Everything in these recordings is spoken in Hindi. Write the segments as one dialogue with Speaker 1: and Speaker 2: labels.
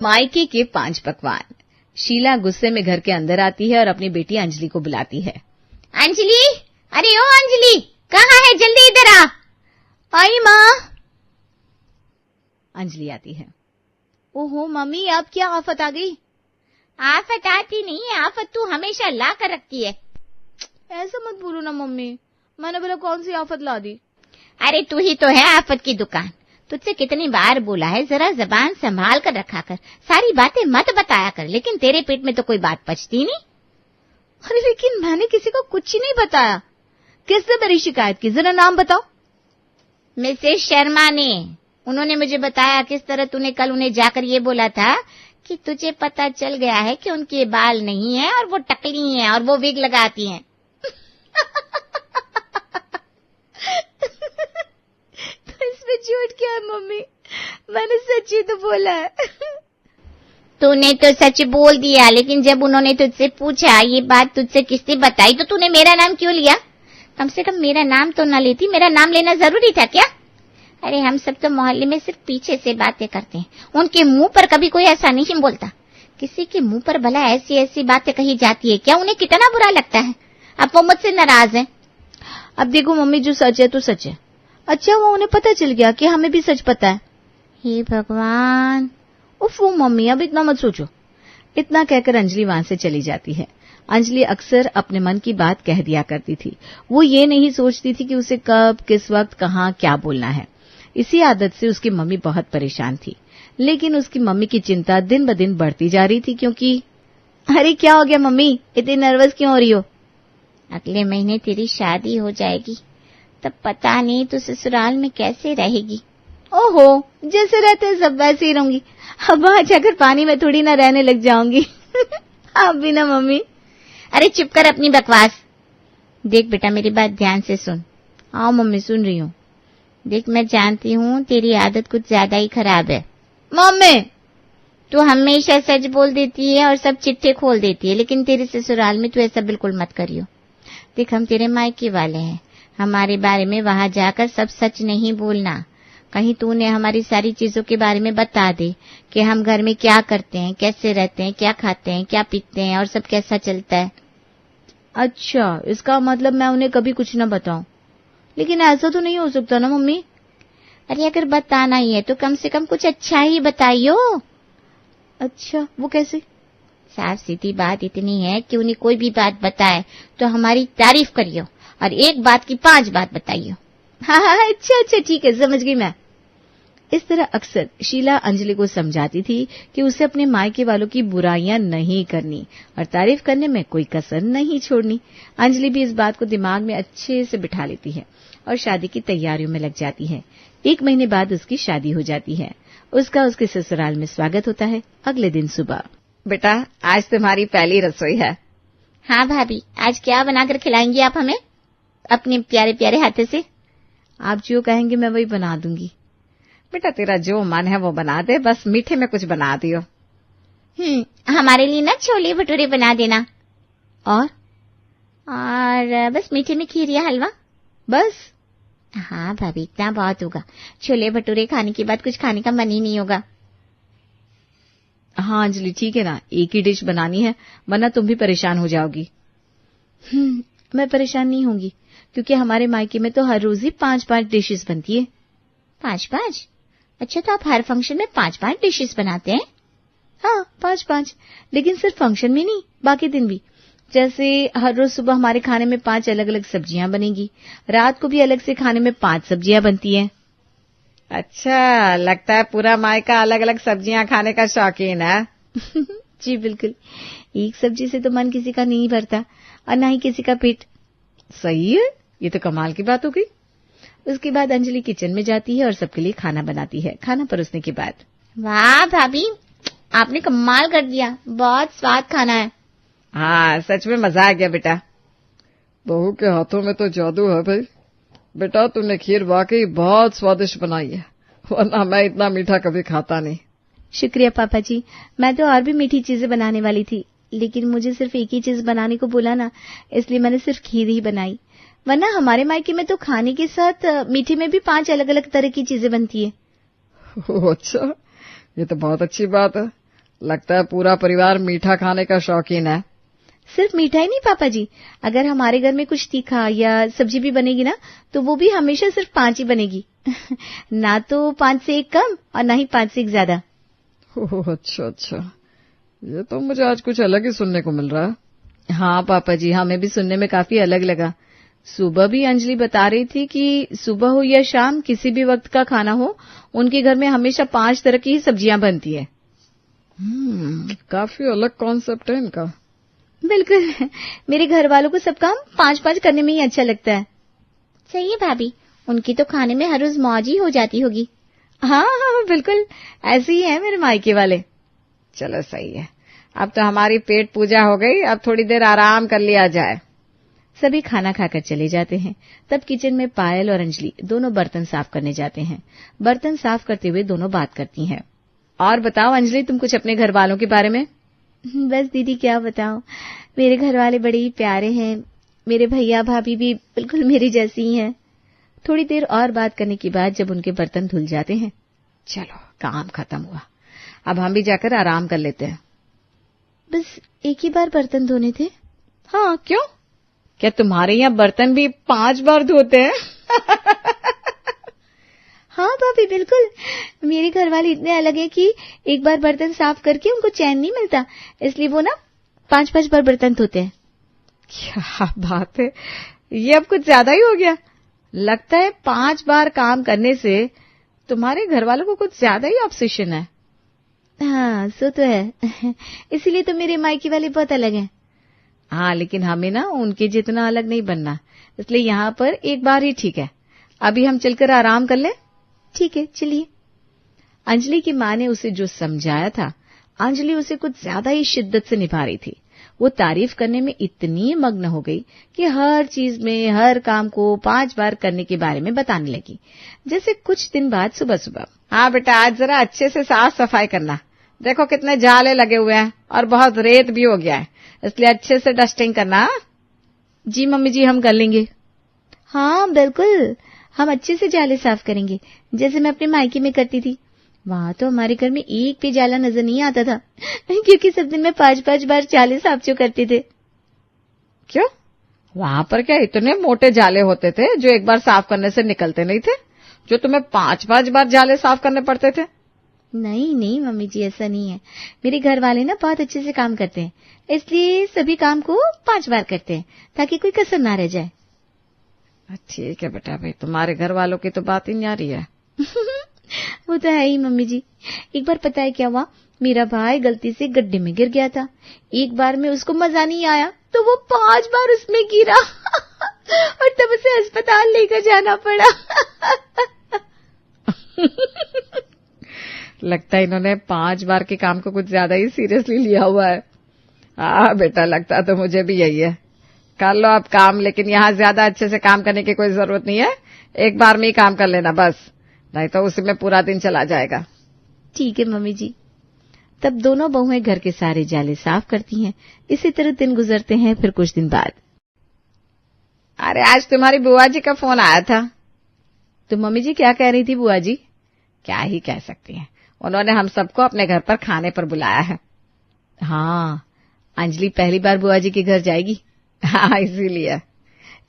Speaker 1: मायके के 5 पकवान। शीला गुस्से में घर के अंदर आती है और अपनी बेटी अंजलि को बुलाती है।
Speaker 2: अंजलि, अरे ओ अंजलि, कहाँ है? जल्दी इधर आ।
Speaker 1: आई माँ। अंजलि आती है। ओहो मम्मी, अब क्या आफत आ गई?
Speaker 2: आफत आती नहीं है, आफत तू हमेशा ला कर रखती है।
Speaker 1: ऐसा मत बोलो ना मम्मी, मैंने बोला कौन सी आफत ला दी?
Speaker 2: अरे तू ही तो है आफत की दुकान। तुझसे कितनी बार बोला है जरा जबान संभाल कर रखा कर, सारी बातें मत बताया कर, लेकिन तेरे पेट में तो कोई बात पचती नहीं।
Speaker 1: अरे लेकिन मैंने किसी को कुछ ही नहीं बताया। किसने मेरी शिकायत की, जरा नाम बताओ।
Speaker 2: मिसेस शर्मा ने। उन्होंने मुझे बताया किस तरह तूने कल उन्हें जाकर ये बोला था कि तुझे पता चल गया है कि उनके बाल नहीं है और वो टकली हैं और वो विग लगाती हैं।
Speaker 1: तो इसमें झूठ क्या है मम्मी? मैंने सच ही तो बोला है।
Speaker 2: तूने तो सच बोल दिया, लेकिन जब उन्होंने तुझसे पूछा ये बात तुझसे किसने बताई तो तूने मेरा नाम क्यों लिया? कम से कम मेरा नाम तो न लेती। मेरा नाम लेना जरूरी था क्या? अरे हम सब तो मोहल्ले में सिर्फ पीछे से बातें करते हैं, उनके मुंह पर कभी कोई ऐसा नहीं बोलता। किसी के मुंह पर भला ऐसी ऐसी बातें कही जाती है क्या? उन्हें कितना बुरा लगता है। अब वो मुझसे नाराज है।
Speaker 1: अब देखो मम्मी, जो सच है तो सच है। अच्छा वो उन्हें पता चल गया कि हमें भी सच पता है।
Speaker 2: हे भगवान।
Speaker 1: उफ वो मम्मी, अब इतना मत सोचो। इतना कहकर अंजलि वहां से चली जाती है। अंजलि अक्सर अपने मन की बात कह दिया करती थी। वो ये नहीं सोचती थी कि उसे कब, किस वक्त, कहाँ क्या बोलना है। इसी आदत से उसकी मम्मी बहुत परेशान थी। लेकिन उसकी मम्मी की चिंता दिन ब दिन बढ़ती जा रही थी, क्योंकि अरे क्या हो गया मम्मी, इतनी नर्वस क्यों हो रही हो?
Speaker 2: अगले महीने तेरी शादी हो जाएगी, तब पता नहीं तू ससुराल में कैसे रहेगी।
Speaker 1: ओहो, जैसे रहते हैं सब वैसे ही रहूंगी। अब वहां जाकर पानी में थोड़ी ना रहने लग जाऊंगी। आप भी ना मम्मी।
Speaker 2: अरे चुप कर अपनी बकवास। देख बेटा मेरी बात ध्यान से सुन।
Speaker 1: हाँ मम्मी सुन रही हूँ।
Speaker 2: देख मैं जानती हूँ तेरी आदत कुछ ज्यादा ही खराब है।
Speaker 1: मम्मी
Speaker 2: तू हमेशा सच बोल देती है और सब चिट्ठे खोल देती है, लेकिन तेरे ससुराल में तू ऐसा बिल्कुल मत करियो। देख हम तेरे मायके वाले हैं, हमारे बारे में वहां जाकर सब सच नहीं बोलना। कहीं तूने हमारी सारी चीजों के बारे में बता दे कि हम घर में क्या करते हैं, कैसे रहते हैं, क्या खाते हैं, क्या पीते हैं और सब कैसा चलता है।
Speaker 1: अच्छा, इसका मतलब मैं उन्हें कभी कुछ न बताऊं। लेकिन ऐसा तो नहीं हो सकता ना मम्मी।
Speaker 2: अरे अगर बताना ही है तो कम से कम कुछ अच्छा ही बताइयो।
Speaker 1: अच्छा वो कैसे?
Speaker 2: साफ सीधी बात इतनी है कि उन्हें कोई भी बात बताए तो हमारी तारीफ करियो और एक बात की 5 बात बताइयो।
Speaker 1: हाँ अच्छा ठीक है, समझ गई मैं। इस तरह अक्सर शीला अंजलि को समझाती थी कि उसे अपने मायके वालों की बुराइयां नहीं करनी और तारीफ करने में कोई कसर नहीं छोड़नी। अंजलि भी इस बात को दिमाग में अच्छे से बिठा लेती है और शादी की तैयारियों में लग जाती है। 1 महीने बाद उसकी शादी हो जाती है। उसका उसके ससुराल में स्वागत होता है। अगले दिन सुबह, बेटा आज तुम्हारी पहली रसोई है।
Speaker 2: हाँ भाभी, आज क्या बनाकर खिलाएंगी आप हमें अपने प्यारे प्यारे हाथों से?
Speaker 1: आप जो कहेंगे मैं वही बना दूंगी। बेटा तेरा जो मन है वो बना दे, बस मीठे में कुछ बना दियो।
Speaker 2: हमारे लिए ना छोले भटूरे बना देना।
Speaker 1: और
Speaker 2: बस मीठे में खीर या हलवा
Speaker 1: बस।
Speaker 2: हाँ भाभी इतना बहुत होगा। छोले भटूरे खाने के बाद कुछ खाने का मन ही नहीं होगा।
Speaker 1: हाँ अंजलि ठीक है ना, एक ही डिश बनानी है, वरना तुम भी परेशान हो जाओगी। मैं परेशान नहीं होंगी, क्योंकि हमारे मायके में तो हर रोज ही 5-5 डिशेस बनती है।
Speaker 2: 5-5? अच्छा तो आप हर फंक्शन में 5-5 डिशेस बनाते हैं?
Speaker 1: हाँ 5-5, लेकिन सिर्फ फंक्शन में नहीं, बाकी दिन भी। जैसे हर रोज सुबह हमारे खाने में 5 अलग अलग सब्जियां बनेगी, रात को भी अलग से खाने में 5 सब्जियां बनती हैं। अच्छा, लगता है पूरा मायका अलग अलग सब्जियां खाने का शौकीन है। जी बिल्कुल, एक सब्जी से तो मन किसी का नहीं भरता और न ही किसी का पेट। सही है, ये तो कमाल की बात हो गई। उसके बाद अंजलि किचन में जाती है और सबके लिए खाना बनाती है। खाना परोसने के बाद,
Speaker 2: वाह भाभी आपने कमाल कर दिया, बहुत स्वाद खाना है।
Speaker 1: हाँ सच में मजा आ गया बेटा।
Speaker 3: बहू के हाथों में तो जादू है भाई। बेटा तूने खीर वाकई बहुत स्वादिष्ट बनाई है, वरना मैं इतना मीठा कभी खाता नहीं।
Speaker 1: शुक्रिया पापा जी, मैं तो और भी मीठी चीजें बनाने वाली थी, लेकिन मुझे सिर्फ एक ही चीज बनाने को बोला ना, इसलिए मैंने सिर्फ खीर ही बनाई। वरना हमारे मायके में तो खाने के साथ मीठे में भी 5 अलग अलग तरह की चीजें बनती है।
Speaker 3: अच्छा, ये तो बहुत अच्छी बात है। लगता है पूरा परिवार मीठा खाने का शौकीन है।
Speaker 1: सिर्फ मीठा ही नहीं पापा जी, अगर हमारे घर में कुछ तीखा या सब्जी भी बनेगी ना तो वो भी हमेशा सिर्फ 5 ही बनेगी। ना तो 5 से 1 कम और ना ही 5 से 1 ज्यादा।
Speaker 3: ओह अच्छा, ये तो मुझे आज कुछ अलग ही सुनने को मिल रहा है।
Speaker 1: हाँ पापा जी, हमें भी सुनने में काफी अलग लगा। सुबह भी अंजलि बता रही थी कि सुबह हो या शाम किसी भी वक्त का खाना हो, उनके घर में हमेशा 5 तरह की ही सब्जियां बनती है।
Speaker 3: काफी अलग कॉन्सेप्ट है इनका।
Speaker 1: बिल्कुल, मेरे घर वालों को सब काम 5-5 करने में ही अच्छा लगता है।
Speaker 2: सही है भाभी, उनकी तो खाने में हर रोज मौज ही हो जाती होगी।
Speaker 1: हाँ, बिल्कुल ऐसे ही है मेरे मायके वाले।
Speaker 3: चलो सही है, अब तो हमारी पेट पूजा हो गई, अब थोड़ी देर आराम कर लिया जाए।
Speaker 1: सभी खाना खाकर चले जाते हैं। तब किचन में पायल और अंजलि दोनों बर्तन साफ करने जाते हैं। बर्तन साफ करते हुए दोनों बात करती हैं। और बताओ अंजलि, तुम कुछ अपने घर वालों के बारे में? बस दीदी क्या बताओ, मेरे घर वाले बड़े ही प्यारे हैं। मेरे भैया भाभी भी बिल्कुल मेरी जैसी ही हैं। थोड़ी देर और बात करने के बाद जब उनके बर्तन धुल जाते हैं,
Speaker 3: चलो काम खत्म हुआ, अब हम भी जाकर आराम कर लेते हैं।
Speaker 1: बस एक ही बार बर्तन धोने थे?
Speaker 3: हाँ, क्यों? क्या तुम्हारे यहाँ बर्तन भी 5 बार धोते हैं?
Speaker 1: हाँ भाभी बिल्कुल, मेरे घर वाले इतने अलग हैं कि एक बार बर्तन साफ करके उनको चैन नहीं मिलता, इसलिए वो ना 5-5 बार बर्तन धोते हैं।
Speaker 3: क्या बात है, ये अब कुछ ज्यादा ही हो गया। लगता है 5 बार काम करने से तुम्हारे घर वालों को कुछ ज्यादा ही ऑब्सेशन है।
Speaker 1: हाँ सो तो है, इसीलिए तो मेरे मायके वाले बहुत अलग हैं।
Speaker 3: हाँ, लेकिन हमें ना उनके जितना अलग नहीं बनना, इसलिए यहाँ पर एक बार ही ठीक है। अभी हम चलकर आराम कर लें।
Speaker 1: ठीक है, चलिए। अंजलि की माँ ने उसे जो समझाया था, अंजलि उसे कुछ ज्यादा ही शिद्दत से निभा रही थी। वो तारीफ करने में इतनी मग्न हो गई कि हर चीज में हर काम को 5 बार करने के बारे में बताने लगी। जैसे कुछ दिन बाद सुबह सुबह,
Speaker 3: हाँ बेटा, आज जरा अच्छे से साफ सफाई करना, देखो कितने जाले लगे हुए हैं और बहुत रेत भी हो गया है, इसलिए अच्छे से डस्टिंग करना।
Speaker 1: जी मम्मी जी, हम कर लेंगे। हाँ बिल्कुल, हम अच्छे से जाले साफ करेंगे, जैसे मैं अपने मायके में करती थी। वहां तो हमारे घर में एक भी जाला नजर नहीं आता था, क्योंकि सब दिन में 5-5 बार जाले साफ जो करते थे।
Speaker 3: क्यों? वहां पर क्या इतने मोटे जाले होते थे जो एक बार साफ करने से निकलते नहीं थे, जो तुम्हें 5-5 बार जाले साफ करने पड़ते थे?
Speaker 1: नहीं मम्मी जी, ऐसा नहीं है। मेरे घर वाले ना बहुत अच्छे से काम करते हैं, इसलिए सभी काम को 5 बार करते हैं ताकि कोई कसर ना रह जाए।
Speaker 3: ठीक है बेटा, भाई तुम्हारे घर वालों की तो बात ही न्यारी है।
Speaker 1: वो तो है ही मम्मी जी। एक बार पता है क्या हुआ, मेरा भाई गलती से गड्ढे में गिर गया था। एक बार में उसको मजा नहीं आया तो वो 5 बार उसमें गिरा और तब उसे अस्पताल लेकर जाना पड़ा।
Speaker 3: लगता है इन्होंने 5 बार के काम को कुछ ज्यादा ही सीरियसली लिया हुआ है। हाँ बेटा, लगता तो मुझे भी यही है। कर लो अब काम, लेकिन यहाँ ज्यादा अच्छे से काम करने की कोई जरूरत नहीं है, एक बार में ही काम कर लेना बस, नहीं तो उसी में पूरा दिन चला जाएगा।
Speaker 1: ठीक है मम्मी जी। तब दोनों बहुएं घर के सारे जाले साफ करती हैं। इसी तरह दिन गुजरते हैं। फिर कुछ दिन बाद,
Speaker 3: अरे आज तुम्हारी बुआ जी का फोन आया था।
Speaker 1: तो मम्मी जी क्या कह रही थी बुआ जी?
Speaker 3: क्या ही कह सकती हैं, उन्होंने हम सबको अपने घर पर खाने पर बुलाया है।
Speaker 1: हाँ, अंजलि पहली बार बुआ जी के घर जाएगी।
Speaker 3: हाँ, इसीलिए।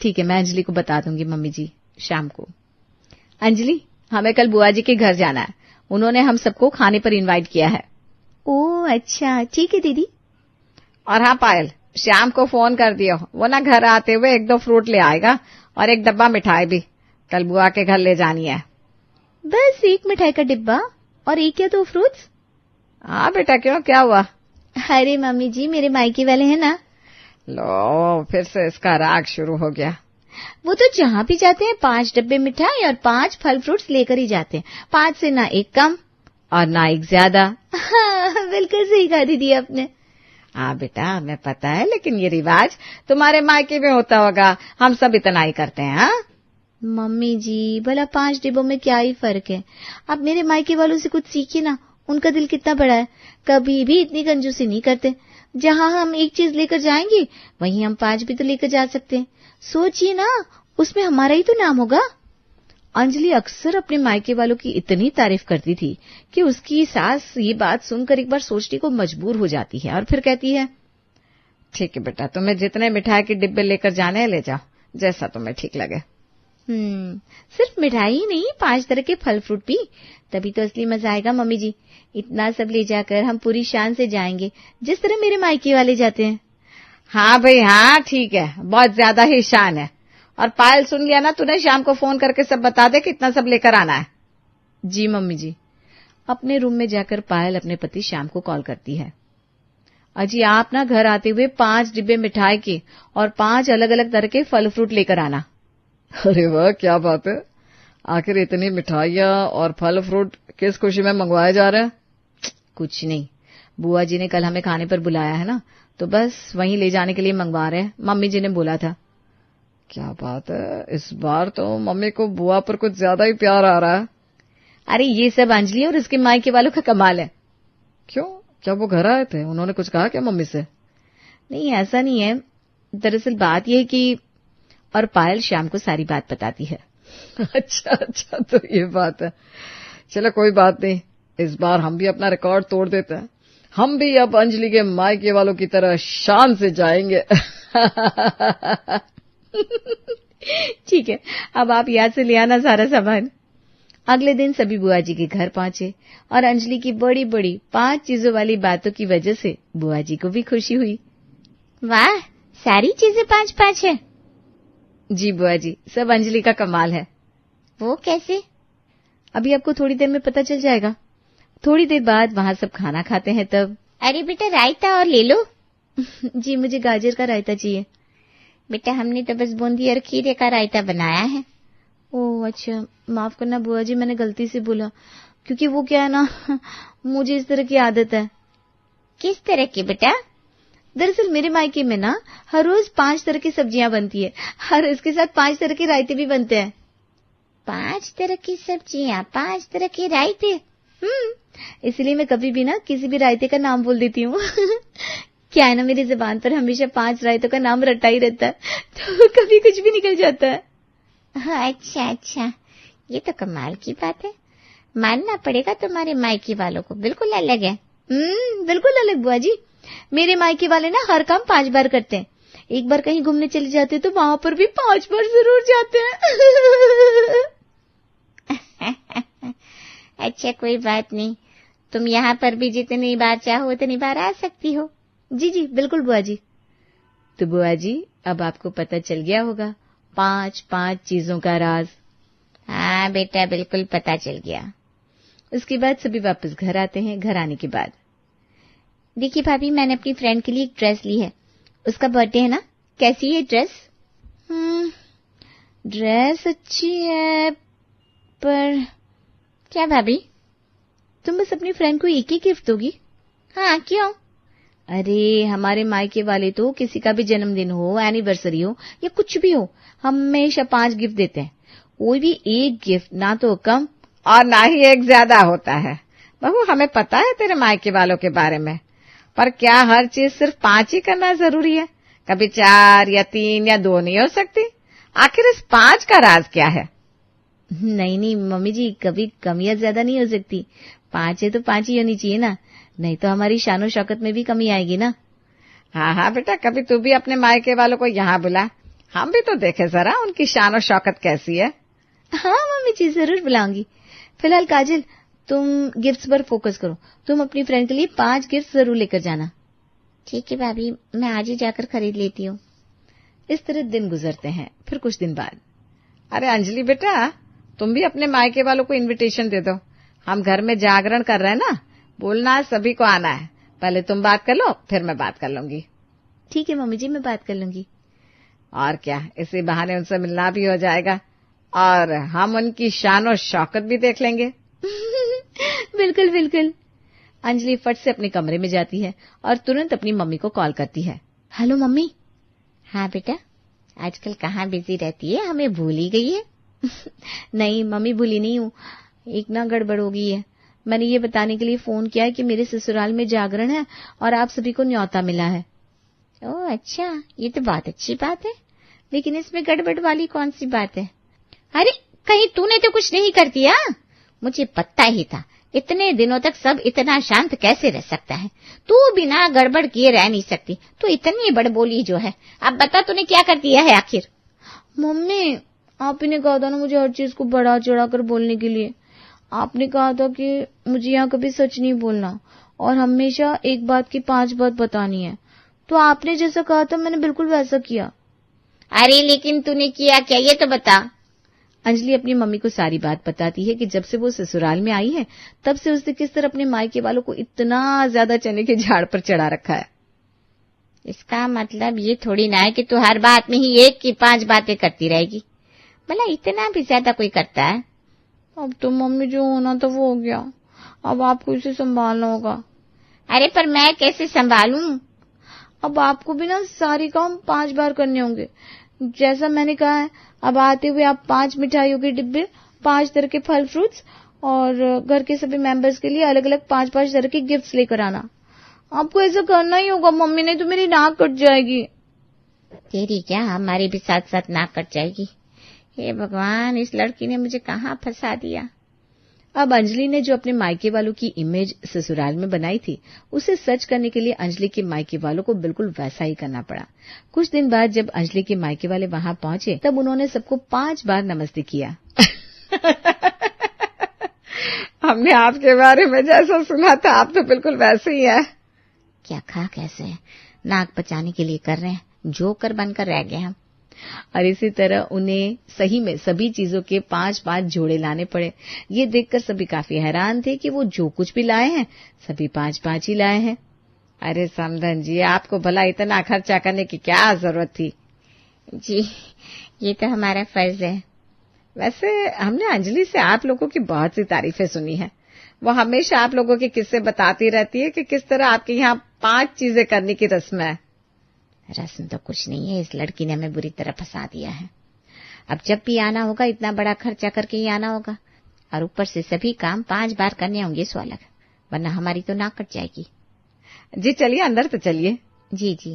Speaker 1: ठीक है, मैं अंजलि को बता दूंगी मम्मी जी शाम को। अंजलि, हमें कल बुआ जी के घर जाना है, उन्होंने हम सबको खाने पर इनवाइट किया है। ओह अच्छा, ठीक है दीदी।
Speaker 3: और हाँ पायल, शाम को फोन कर दियो, वो ना घर आते हुए 1-2 फ्रूट ले आएगा और 1 डब्बा मिठाई भी, कल बुआ के घर ले जानी है।
Speaker 1: बस 1 मिठाई का डिब्बा और 1 या 2 फ्रूट्स?
Speaker 3: हाँ बेटा, क्यों, क्या हुआ?
Speaker 1: अरे मम्मी जी, मेरे मायके वाले हैं ना।
Speaker 3: लो, फिर से इसका राग शुरू हो गया।
Speaker 1: वो तो जहाँ भी जाते हैं 5 डब्बे मिठाई और 5 फल फ्रूट्स लेकर ही जाते हैं, 5 से ना 1 कम और ना 1 ज्यादा। हाँ, बिल्कुल सही कहा दीदी आपने।
Speaker 3: हाँ बेटा, हमें पता है, लेकिन ये रिवाज तुम्हारे मायके में होता होगा, हम सब इतना ही करते हैं। हाँ
Speaker 1: मम्मी जी, भला 5 डिब्बों में क्या ही फर्क है? आप मेरे मायके वालों से कुछ सीखिए ना, उनका दिल कितना बड़ा है, कभी भी इतनी कंजूसी नहीं करते। जहाँ हम 1 चीज लेकर जाएंगे वहीं हम 5 भी तो लेकर जा सकते हैं। सोचिए ना, उसमें हमारा ही तो नाम होगा। अंजलि अक्सर अपने मायके वालों की इतनी तारीफ करती थी कि उसकी सास ये बात सुनकर एक बार सोचने को मजबूर हो जाती है और फिर कहती है,
Speaker 3: ठीक है बेटा, तुम्हें जितने मिठाई के डिब्बे लेकर जाने हैं ले जाओ, जैसा तुम्हें ठीक लगे।
Speaker 1: सिर्फ मिठाई ही नहीं, 5 तरह के फल फ्रूट भी, तभी तो असली मजा आएगा मम्मी जी। इतना सब ले जाकर हम पूरी शान से जाएंगे, जिस तरह मेरे मायके वाले जाते हैं।
Speaker 3: हाँ भाई हाँ, ठीक है, बहुत ज्यादा ही शान है। और पायल, सुन लिया ना तूने, शाम को फोन करके सब बता दे कितना सब लेकर आना है।
Speaker 1: जी मम्मी जी। अपने रूम में जाकर पायल अपने पति श्याम को कॉल करती है। अजी आप ना घर आते हुए 5 डिब्बे मिठाई के और 5 अलग अलग तरह के फल फ्रूट लेकर आना।
Speaker 3: अरे वाह, क्या बात है। आखिर इतनी मिठाइयाँ और फल फ्रूट किस खुशी में मंगवाए जा रहे हैं?
Speaker 1: कुछ नहीं, बुआ जी ने कल हमें खाने पर बुलाया है ना, तो बस वहीं ले जाने के लिए मंगवा रहे हैं। मम्मी जी ने बोला था।
Speaker 3: क्या बात है, इस बार तो मम्मी को बुआ पर कुछ ज्यादा ही प्यार आ रहा है।
Speaker 1: अरे ये सब अंजलि और उसके मायके वालों का कमाल है।
Speaker 3: क्यों, क्या वो घर आए थे? उन्होंने कुछ कहा क्या मम्मी से?
Speaker 1: नहीं, ऐसा नहीं है। दरअसल बात यह है कि, और पायल श्याम को सारी बात बताती है।
Speaker 3: अच्छा, तो ये बात है। चलो कोई बात नहीं, इस बार हम भी अपना रिकॉर्ड तोड़ देते हैं। हम भी अब अंजलि के मायके वालों की तरह शान से जाएंगे।
Speaker 1: ठीक है, अब आप याद से ले आना सारा सामान। अगले दिन सभी बुआ जी के घर पहुंचे और अंजलि की बड़ी बड़ी 5 चीजों वाली बातों की वजह से बुआ जी को भी खुशी हुई।
Speaker 2: वाह, सारी चीजें 5-5 है।
Speaker 1: जी बुआ जी, सब अंजलि का कमाल है।
Speaker 2: वो कैसे?
Speaker 1: अभी आपको थोड़ी देर में पता चल जाएगा। थोड़ी देर बाद वहां सब खाना खाते हैं तब।
Speaker 2: अरे बेटा, रायता और ले लो।
Speaker 1: जी मुझे गाजर का रायता चाहिए।
Speaker 2: बेटा, हमने तो बस बूंदी और खीरे का रायता बनाया है।
Speaker 1: ओह अच्छा, माफ करना बुआ जी, मैंने गलती से बोला, क्योंकि वो क्या है ना, मुझे इस तरह की आदत है।
Speaker 2: किस तरह की बेटा?
Speaker 1: दरअसल मेरे मायके में ना हर रोज 5 तरह की सब्जियां बनती है और इसके साथ 5 तरह के रायते भी बनते हैं।
Speaker 2: 5 तरह की सब्जियां, 5 तरह के रायते?
Speaker 1: इसलिए मैं कभी भी ना किसी भी रायते का नाम बोल देती हूँ। क्या है ना, मेरी जुबान पर हमेशा 5 रायतों का नाम रटा ही रहता है, तो कभी कुछ भी निकल जाता है।
Speaker 2: अच्छा, ये तो कमाल की बात है। मानना पड़ेगा तुम्हारे मायके वालों को बिल्कुल अलग है।
Speaker 1: बिल्कुल अलग बुआ जी। मेरे मायके वाले ना हर काम 5 बार करते हैं। एक बार कहीं घूमने चले जाते तो वहां पर भी 5 बार जरूर जाते हैं।
Speaker 2: अच्छा, कोई बात नहीं, तुम यहाँ पर भी जितनी बार चाहो उतनी बार आ सकती हो।
Speaker 1: जी बिल्कुल बुआ जी। तो बुआ जी, अब आपको पता चल गया होगा 5 चीजों का राज।
Speaker 2: हाँ बेटा, बिल्कुल पता चल गया।
Speaker 1: उसके बाद सभी वापस घर आते हैं। घर आने के बाद,
Speaker 2: देखिए भाभी, मैंने अपनी फ्रेंड के लिए एक ड्रेस ली है। उसका बर्थडे है ना। कैसी है ड्रेस?
Speaker 1: ड्रेस अच्छी है, पर
Speaker 2: क्या भाभी?
Speaker 1: तुम बस अपनी फ्रेंड को एक ही गिफ्ट दोगी?
Speaker 2: हाँ, क्यों?
Speaker 1: अरे हमारे मायके वाले तो किसी का भी जन्मदिन हो, एनिवर्सरी हो या कुछ भी हो, हमेशा 5 गिफ्ट देते हैं। कोई भी एक गिफ्ट ना तो कम
Speaker 3: और ना ही एक ज्यादा होता है। बहू, हमें पता है तेरे मायके वालों के बारे में, पर क्या हर चीज सिर्फ 5 ही करना जरूरी है? कभी 4 या 3 या 2 नहीं हो सकती? आखिर इस 5 का राज क्या है?
Speaker 1: नहीं मम्मी जी, कभी कम या ज्यादा नहीं हो सकती। 5 है तो 5 ही होनी चाहिए ना, नहीं तो हमारी शानो शौकत में भी कमी आएगी ना।
Speaker 3: हाँ बेटा, कभी तू भी अपने मायके वालों को यहाँ बुला, हम भी तो देखे जरा उनकी शानो शौकत कैसी है।
Speaker 1: हाँ मम्मी जी, जरूर बुलाऊंगी। फिलहाल काजल, तुम गिफ्ट्स पर फोकस करो। तुम अपनी फ्रेंड के लिए 5 गिफ्ट जरूर लेकर जाना।
Speaker 2: ठीक है भाभी, मैं आज ही जाकर खरीद लेती हूँ।
Speaker 1: इस तरह दिन गुजरते हैं। फिर कुछ दिन बाद,
Speaker 3: अरे अंजलि बेटा, तुम भी अपने मायके वालों को इनविटेशन दे दो। हम घर में जागरण कर रहे हैं ना, बोलना सभी को आना है। पहले तुम बात कर लो, फिर मैं बात कर लूंगी।
Speaker 1: ठीक है मम्मी जी, मैं बात कर लूंगी।
Speaker 3: और क्या, इसी बहाने उनसे मिलना भी हो जाएगा और हम उनकी शान शौकत भी देख लेंगे।
Speaker 1: बिल्कुल। अंजलि फट से अपने कमरे में जाती है और तुरंत अपनी मम्मी को कॉल करती है। Hello mummy.
Speaker 2: हाँ बेटा, आजकल कहाँ बिजी रहती है, हमें भूल ही गई है?
Speaker 1: नहीं मम्मी, भूली नहीं हूँ, एक ना गड़बड़ हो गई है। मैंने ये बताने के लिए फोन किया है कि मेरे ससुराल में जागरण है और आप सभी को न्योता मिला है।
Speaker 2: ओह अच्छा, ये तो बहुत अच्छी बात है, लेकिन इसमें गड़बड़ वाली कौन सी बात है? अरे कहीं तूने तो कुछ नहीं कर दिया? मुझे पता ही था इतने दिनों तक सब इतना शांत कैसे रह सकता है। तू बिना गड़बड़ किए रह नहीं सकती। तू इतनी बड़बोली जो है। अब बता तूने क्या कर दिया है आखिर?
Speaker 1: मम्मी, आप ही ने कहा था ना मुझे हर चीज को बढ़ा चढ़ा कर बोलने के लिए। आपने कहा था कि मुझे यहाँ कभी सच नहीं बोलना और हमेशा एक बात की 5 बात बतानी है। तो आपने जैसा कहा था मैंने बिल्कुल वैसा किया।
Speaker 2: अरे लेकिन तूने किया क्या, ये तो बता।
Speaker 1: अंजलि अपनी मम्मी को सारी बात बताती है कि जब से वो ससुराल में आई है तब से उसने किस तरह अपने मायके वालों को इतना ज्यादा चने के झाड़ पर चढ़ा रखा है।
Speaker 2: इसका मतलब ये थोड़ी ना है कि तू हर बात में ही 1 की 5 बातें करती रहेगी। भला इतना भी ज्यादा कोई करता है?
Speaker 1: अब तो मम्मी जो होना था वो हो गया, अब आपको इसे संभालना होगा।
Speaker 2: अरे पर मैं कैसे संभालूं?
Speaker 1: अब आपको भी ना सारी काम 5 बार करने होंगे। जैसा मैंने कहा है, अब आते हुए आप 5 मिठाइयों के डिब्बे, 5 तरह के फल फ्रूट्स और घर के सभी मेंबर्स के लिए अलग अलग 5-5 तरह के गिफ्ट्स लेकर आना। आपको ऐसा करना ही होगा मम्मी, नहीं तो मेरी नाक कट जाएगी।
Speaker 2: तेरी क्या हमारी भी साथ साथ नाक कट जाएगी। हे भगवान, इस लड़की ने मुझे कहाँ फंसा दिया।
Speaker 1: अब अंजलि ने जो अपने मायके वालों की इमेज ससुराल में बनाई थी उसे सच करने के लिए अंजलि के मायके वालों को बिल्कुल वैसा ही करना पड़ा। कुछ दिन बाद जब अंजलि के मायके वाले वहां पहुंचे तब उन्होंने सबको 5 बार नमस्ते किया।
Speaker 3: हमने आपके बारे में जैसा सुना था आप तो बिल्कुल वैसे ही है।
Speaker 2: क्या खा कैसे है? नाक बचाने के लिए कर रहे हैं, जोकर बनकर रह गए हम।
Speaker 1: और इसी तरह उन्हें सही में सभी चीजों के 5-5 जोड़े लाने पड़े। ये देखकर सभी काफी हैरान थे कि वो जो कुछ भी लाए हैं सभी 5-5 ही लाए हैं।
Speaker 3: अरे समधन जी, आपको भला इतना खर्चा करने की क्या जरूरत थी?
Speaker 2: जी, ये तो हमारा फर्ज है।
Speaker 3: वैसे हमने अंजलि से आप लोगों की बहुत सी तारीफें सुनी है। वो हमेशा आप लोगों के किस्से बताती रहती है कि किस तरह आपके यहाँ 5 चीजें करने की रस्म है।
Speaker 2: रस्म तो कुछ नहीं है, इस लड़की ने हमें बुरी तरह फंसा दिया है। अब जब भी आना होगा इतना बड़ा खर्चा करके ही आना होगा और ऊपर से सभी काम 5 बार करने होंगे, सो अलग, वरना हमारी तो नाक कट जाएगी।
Speaker 3: जी चलिए अंदर तो चलिए।
Speaker 2: जी जी।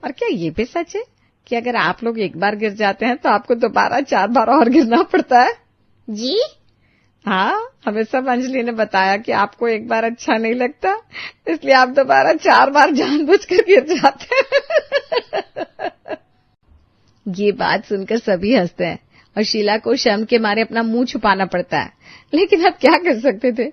Speaker 3: और क्या ये भी सच है कि अगर आप लोग एक बार गिर जाते हैं तो आपको दोबारा 4 बार और गिरना पड़ता है?
Speaker 2: जी
Speaker 3: हाँ, हमें सब अंजलि ने बताया कि आपको एक बार अच्छा नहीं लगता इसलिए आप दोबारा 4 बार जानबूझकर गिर जाते हैं।
Speaker 1: ये बात सुनकर सभी हंसते हैं और शीला को शर्म के मारे अपना मुंह छुपाना पड़ता है, लेकिन अब क्या कर सकते थे।